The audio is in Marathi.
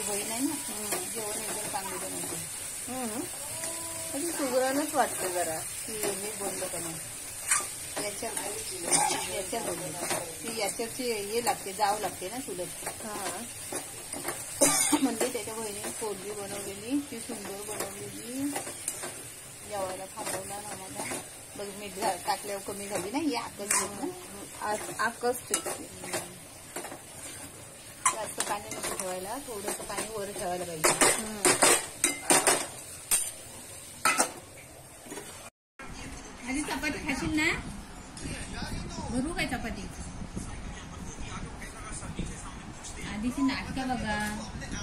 माझी बहीण आहे ना, जेवण एकदम चांगली बनवते. कधी सुगरणच वाटते जरा. मी बोललो का नाही, याच्या बोललो ती याच्याची हे लागते, जाव लागते ना चुलत. म्हणजे त्याच्या बहिणीने पोळी बनवलेली, ती सुंदर बनवलेली. जेवायला थांबवला ना मला. बघ मीठ टाकल्यावर कमी झाली ना, ही आकच जास्त पाणी नको ठेवायला, थोडंसं पाणी वर ठेवायला पाहिजे. आधी चपाती खाशील ना, भरू काय चपाती? आधीची नाटकं बघा.